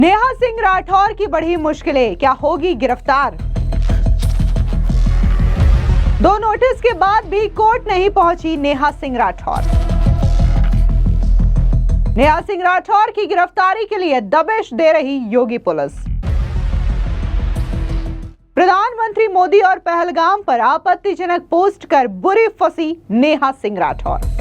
नेहा सिंह राठौर की बढ़ी मुश्किलें, क्या होगी गिरफ्तार? 2 नोटिस के बाद भी कोर्ट नहीं पहुंची नेहा सिंह राठौर। नेहा सिंह राठौर की गिरफ्तारी के लिए दबिश दे रही योगी पुलिस। प्रधानमंत्री मोदी और पहलगाम पर आपत्तिजनक पोस्ट कर बुरी फंसी नेहा सिंह राठौर।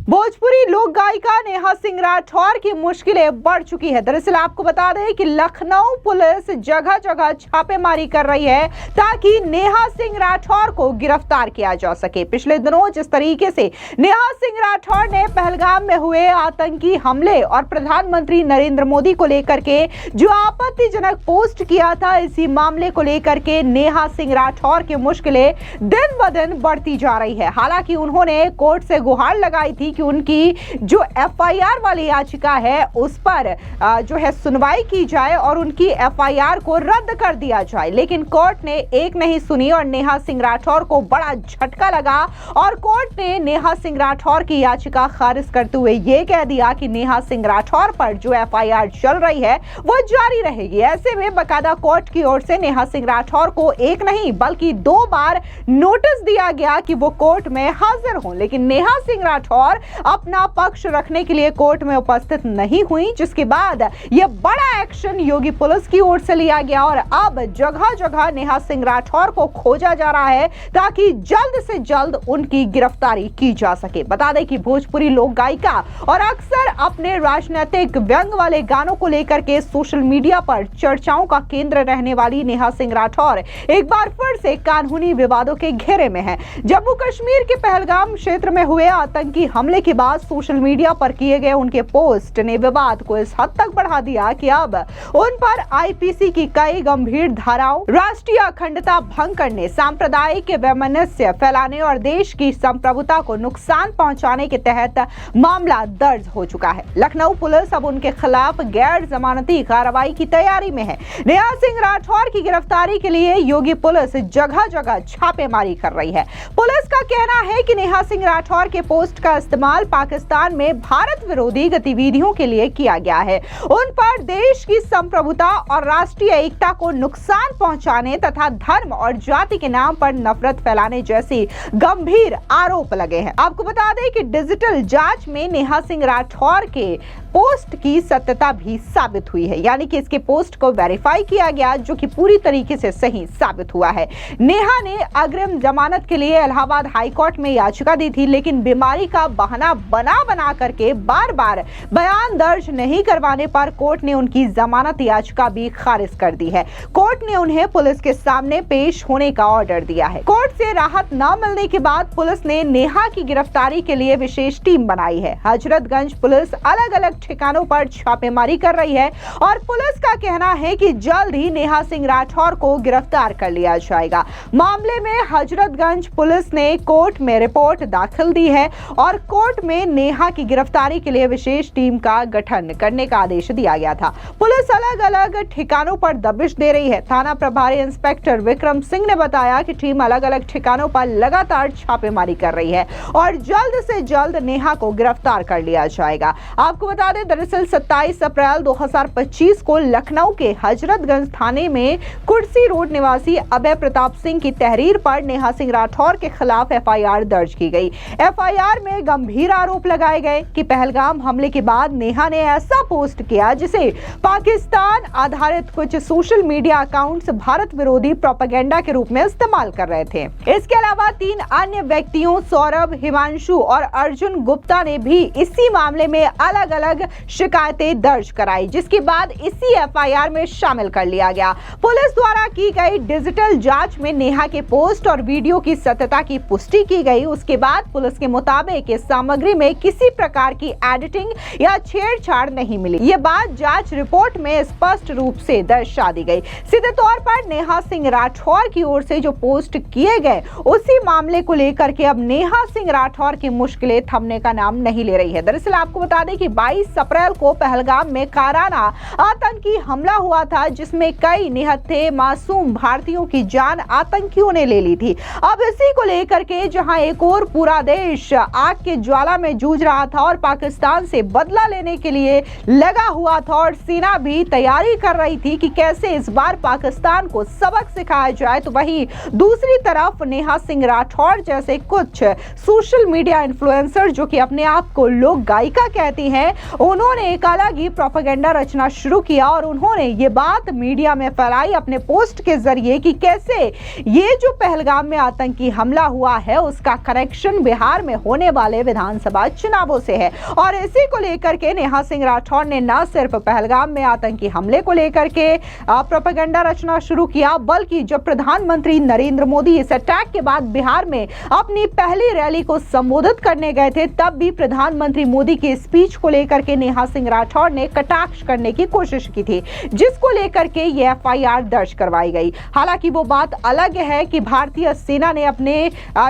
भोजपुरी लोक गायिका नेहा सिंह राठौर की मुश्किलें बढ़ चुकी है। दरअसल आपको बता दें कि लखनऊ पुलिस जगह जगह छापेमारी कर रही है ताकि नेहा सिंह राठौर को गिरफ्तार किया जा सके। पिछले दिनों जिस तरीके से नेहा सिंह राठौर ने पहलगाम में हुए आतंकी हमले और प्रधानमंत्री नरेंद्र मोदी को लेकर के जो आपत्तिजनक पोस्ट किया था, इसी मामले को लेकर के नेहा सिंह राठौर की मुश्किलें दिन ब दिन बढ़ती जा रही है। हालांकि उन्होंने कोर्ट से गुहार लगाई थी कि उनकी जो एफआईआर वाली याचिका है उस पर जो है सुनवाई की जाए और उनकी एफआईआर को रद्द कर दिया जाए, लेकिन कोर्ट ने एक नहीं सुनी और नेहा सिंह राठौर को बड़ा झटका लगा और कोर्ट ने नेहा सिंह राठौर की याचिका खारिज करते हुए यह कह दिया कि नेहा सिंह राठौर पर जो एफआईआर चल रही है वो जारी रहेगी। ऐसे में बकायदा कोर्ट की ओर से नेहा सिंह राठौर को एक नहीं बल्कि 2 बार नोटिस दिया गया कि वो कोर्ट में हाजिर हों, लेकिन नेहा सिंह राठौर अपना पक्ष रखने के लिए कोर्ट में उपस्थित नहीं हुई, जिसके बाद यह बड़ा एक्शन योगी पुलिस की ओर से लिया गया और अब जगह जगह नेहा सिंह राठौर को खोजा जा रहा है ताकि जल्द से जल्द उनकी गिरफ्तारी की जा सके। बता दें कि भोजपुरी लोक गायिका और अक्सर अपने राजनीतिक व्यंग वाले गानों को लेकर के सोशल मीडिया पर चर्चाओं का केंद्र रहने वाली नेहा सिंह राठौर एक बार फिर से कानूनी विवादों के घेरे में है। जम्मू कश्मीर के पहलगाम क्षेत्र में हुए आतंकी हमले के बाद सोशल मीडिया पर किए गए उनके पोस्ट ने विवाद को इस हद तक बढ़ा दिया कि अब उन पर आईपीसी की कई गंभीर धाराओं, राष्ट्रीय अखंडता भंग करने, सांप्रदायिक वैमनस्य फैलाने और देश की संप्रभुता को नुकसान पहुंचाने के तहत मामला दर्ज हो चुका है। लखनऊ पुलिस अब उनके खिलाफ गैर जमानती कार्रवाई की तैयारी में है। नेहा सिंह राठौर की गिरफ्तारी के लिए योगी पुलिस जगह जगह छापेमारी कर रही है। पुलिस का कहना है कि नेहा सिंह राठौर के पोस्ट का इस्तेमाल पाकिस्तान में भारत विरोधी गतिविधियों के लिए किया गया है। उन पर देश की संप्रभुता और राष्ट्रीय एकता को नुकसान पहुंचाने तथा धर्म और जाति के नाम पर नफरत फैलाने जैसे गंभीर आरोप लगे हैं। आपको बता दें कि डिजिटल जांच में नेहा सिंह राठौर के पोस्ट की सत्यता भी साबित हुई है, यानी कि इसके पोस्ट को वेरीफाई किया गया जो कि पूरी तरीके से सही साबित हुआ है। नेहा ने अग्रिम जमानत के लिए इलाहाबाद हाईकोर्ट में याचिका दी थी, लेकिन बीमारी का बहाना बना करके बार बार बयान दर्ज नहीं करवाने पर कोर्ट ने उनकी जमानत याचिका भी खारिज कर दी है। कोर्ट ने उन्हें पुलिस के सामने पेश होने का ऑर्डर दिया है। कोर्ट से राहत न मिलने के बाद पुलिस ने नेहा की गिरफ्तारी के लिए विशेष टीम बनाई है। हजरतगंज पुलिस अलग अलग ठिकानों पर छापेमारी कर रही है और पुलिस का कहना है कि जल्द ही नेहा सिंह राठौर को गिरफ्तार कर लिया जाएगा। मामले में हजरतगंज पुलिस ने कोर्ट में रिपोर्ट दाखिल दी है और कोर्ट में नेहा की गिरफ्तारी के लिए विशेष टीम का गठन करने का आदेश दिया गया था। पुलिस अलग अलग ठिकानों पर दबिश दे रही है। थाना प्रभारी इंस्पेक्टर विक्रम सिंह ने बताया कि टीम अलग अलग ठिकानों पर लगातार छापेमारी कर रही है और जल्द से जल्द नेहा को गिरफ्तार कर लिया जाएगा। आपको बता दें, दरअसल 27 अप्रैल 2025 को लखनऊ के हजरतगंज थाने में कुर्सी रोड निवासी अभय प्रताप सिंह की तहरीर पर नेहा सिंह राठौर के खिलाफ एफआईआर दर्ज की गई। एफआईआर में गंभीर आरोप लगाए गए कि पहलगाम हमले के बाद नेहा ने ऐसा पोस्ट किया जिसे पाकिस्तान आधारित कुछ सोशल मीडिया अकाउंट्स भारत विरोधी प्रोपेगेंडा के रूप में इस्तेमाल कर रहे थे। इसके अलावा 3 अन्य व्यक्तियों सौरभ, हिमांशु और अर्जुन गुप्ता ने भी इसी मामले में अलग अलग शिकायतें दर्ज कराई, जिसके बाद इसी एफआईआर में शामिल कर लिया गया। पुलिस द्वारा की गई डिजिटल जांच में नेहा के पोस्ट और वीडियो की सत्यता की पुष्टि की गई। उसके बाद पुलिस के मुताबिक इस सामग्री में किसी प्रकार की एडिटिंग या छेड़छाड़ नहीं मिली। ये बात जांच रिपोर्ट में स्पष्ट रूप से दर्शा दी गई। सीधे तौर पर नेहा सिंह राठौर की ओर से जो पोस्ट किए गए उसी मामले को लेकर के अब नेहा सिंह राठौर की मुश्किलें थमने का नाम नहीं ले रही है। दरअसल आपको बता दें कि 22 अप्रैल को पहलगाम में काराना आतंकी हमला हुआ था, जिसमें कई निहत्थे मासूम भारतीयों की जान आतंकियों ने ले ली थी। अब इसी को लेकर के जहां एक और पूरा देश आग के ज्वाला में जूझ रहा था और पाकिस्तान से बदला लेने के लिए लगा हुआ था और सेना भी तैयारी कर रही थी कि कैसे इस बार पाकिस्तान को सबक सिखाया जाए, तो वहीं दूसरी तरफ नेहा सिंह राठौर जैसे कुछ सोशल मीडिया इन्फ्लुएंसर जो कि अपने आप को लोक गायिका कहती हैं, उन्होंने एक अलग ही प्रोपेगेंडा रचना शुरू किया और उन्होंने ये बात मीडिया में फैलाई अपने पोस्ट के जरिए कि कैसे ये जो पहलगाम में आतंकी हमला हुआ है उसका कनेक्शन बिहार में होने वाले विधानसभा चुनावों से है। और इसी को लेकर के नेहा सिंह राठौर ने न सिर्फ पहलगाम में आतंकी हमले को लेकर के प्रोपेगेंडा रचना शुरू किया, बल्कि जब प्रधानमंत्री नरेंद्र मोदी इस अटैक के बाद बिहार में अपनी पहली रैली को संबोधित करने गए थे, तब भी प्रधानमंत्री मोदी की स्पीच को लेकर के नेहा सिंह राठौर ने कटाक्ष करने की कोशिश की थी, जिसको लेकर के ये एफआईआर दर्ज करवाई गई। हालांकि वो बात अलग है कि भारतीय सेना ने अपने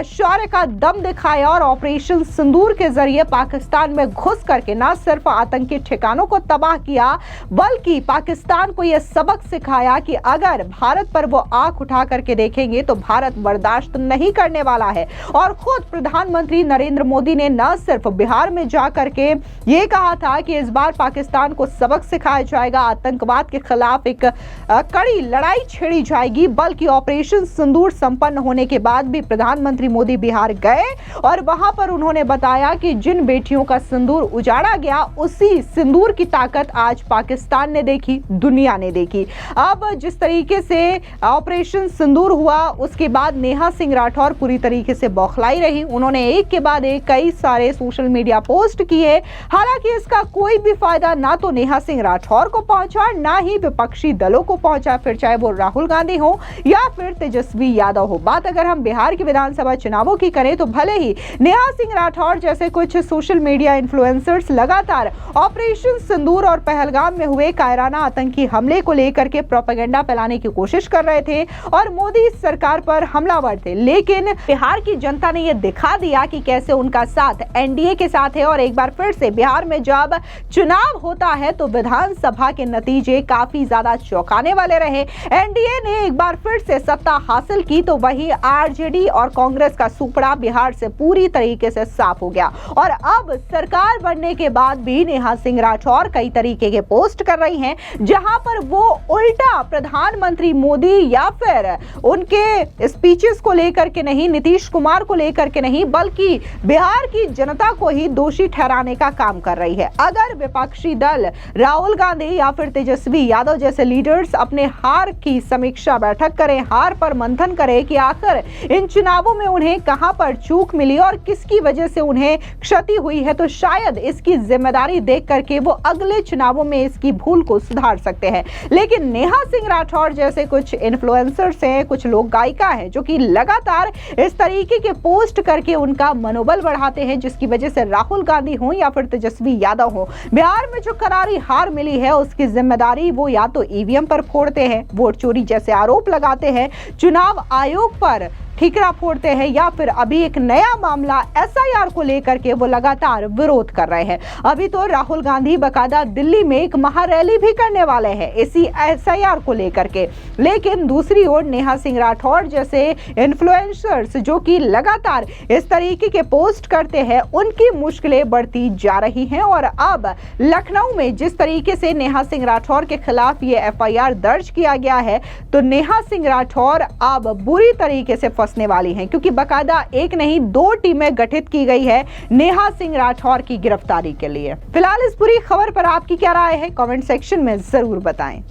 शौर्य का दम दिखाया और ऑपरेशन सिंदूर के जरिए पाकिस्तान में घुस करके न सिर्फ आतंकी ठिकानों को तबाह किया, बल्कि पाकिस्तान को यह सबक सिखाया कि अगर भारत पर वो आंख उठा करके देखेंगे तो भारत बर्दाश्त नहीं करने वाला है। और खुद प्रधानमंत्री नरेंद्र मोदी ने न सिर्फ बिहार में जाकर के ये कहा था कि इस बार पाकिस्तान को सबक सिखाया जाएगा, आतंकवाद के खिलाफ एक कड़ी लड़ाई छेड़ी जाएगी, बल्कि ऑपरेशन सिंदूर संपन्न होने के बाद भी प्रधानमंत्री मोदी बिहार गए और वहां पर उन्होंने बताया कि जिन बेटियों का सिंदूर उजाड़ा गया उसी सिंदूर की ताकत आज पाकिस्तान ने देखी, दुनिया ने देखी। अब जिस तरीके से ऑपरेशन सिंदूर हुआ उसके बाद नेहा सिंह राठौर पूरी तरीके से बौखलाई रही। उन्होंने एक के बाद एक कई सारे सोशल मीडिया पोस्ट किए। हालांकि इसका कोई भी फायदा ना तो नेहा सिंह राठौर को पहुंचा, ना ही विपक्षी दलों को पहुंचा, फिर चाहे वो राहुल गांधी हो या फिर तेजस्वी यादव हो। बात अगर हम बिहार के विधानसभा चुनावों की करें तो भले ही नेहा सिंह राठौर जैसे कुछ सोशल मीडिया इन्फ्लुएंसर्स लगातार ऑपरेशन सिंदूर और पहलगाम में हुए कायराना आतंकी हमले को लेकर के प्रोपेगेंडा फैलाने की कोशिश कर रहे थे और मोदी सरकार पर हमलावर थे, लेकिन बिहार की जनता ने यह दिखा दिया कि कैसे उनका साथ एनडीए के साथ है। और एक बार फिर से बिहार में जब चुनाव होता है तो विधानसभा के नतीजे काफी ज्यादा चौंकाने वाले रहे। एनडीए ने एक बार फिर से सत्ता हासिल की तो वही आरजेडी और कांग्रेस का सुपड़ा बिहार से पूरी तरीके से साफ हो गया। और अब सरकार बनने के बाद भी नेहा सिंह राठौर कई तरीके के पोस्ट कर रही हैं, जहां पर वो उल्टा प्रधानमंत्री मोदी या फिर उनके स्पीचेस को लेकर के नहीं, नीतीश कुमार को लेकर के नहीं, बल्कि बिहार की जनता को ही दोषी ठहराने का काम कर रही है। अगर विपक्षी दल राहुल गांधी या फिर तेजस्वी यादव जैसे लीडर्स अपने हार की समीक्षा बैठक करें, हार पर मंथन करें कि आखिर इन चुनावों में उन्हें कहां पर चूक मिली और किसकी वजह से उन्हें क्षति हुई है, तो शायद इसकी जिम्मेदारी देख करके वो अगले चुनावों में इसकी भूल को सुधार सकते हैं। लेकिन नेहा सिंह राठौर जैसे कुछ इन्फ्लुएंसर्स हैं, कुछ लोग गायिका हैं जो कि लगातार इस तरीके के पोस्ट करके उनका मनोबल बढ़ाते हैं, जिसकी वजह से राहुल गांधी हो या फिर तेजस्वी यादव हो, बिहार में जो करारी हार मिली है उसकी जिम्मेदारी वो या तो ईवीएम पर फोड़ते हैं, वोट चोरी जैसे आरोप लगाते हैं, चुनाव आयोग पर ठीकरा फोड़ते हैं, या फिर अभी एक नया मामला एसआईआर को लेकर के वो लगातार विरोध कर रहे हैं। अभी तो राहुल गांधी बकायदा दिल्ली में एक महारैली भी करने वाले हैं इसी एसआईआर को लेकर के। लेकिन दूसरी ओर नेहा सिंह राठौर जैसे इन्फ्लुएंसर्स जो कि लगातार इस तरीके के पोस्ट करते हैं, उनकी मुश्किलें बढ़ती जा रही हैं। और अब लखनऊ में जिस तरीके से नेहा सिंह राठौर के खिलाफ ये एफआईआर दर्ज किया गया है, तो नेहा सिंह राठौर अब बुरी तरीके से फंसने वाली हैं, क्योंकि बकायदा एक नहीं 2 टीमें गठित की गई है नेहा सिंह राठौर की गिरफ्तारी के लिए। फिलहाल इस पूरी खबर पर आपकी क्या राय है, कमेंट सेक्शन में जरूर बताएं।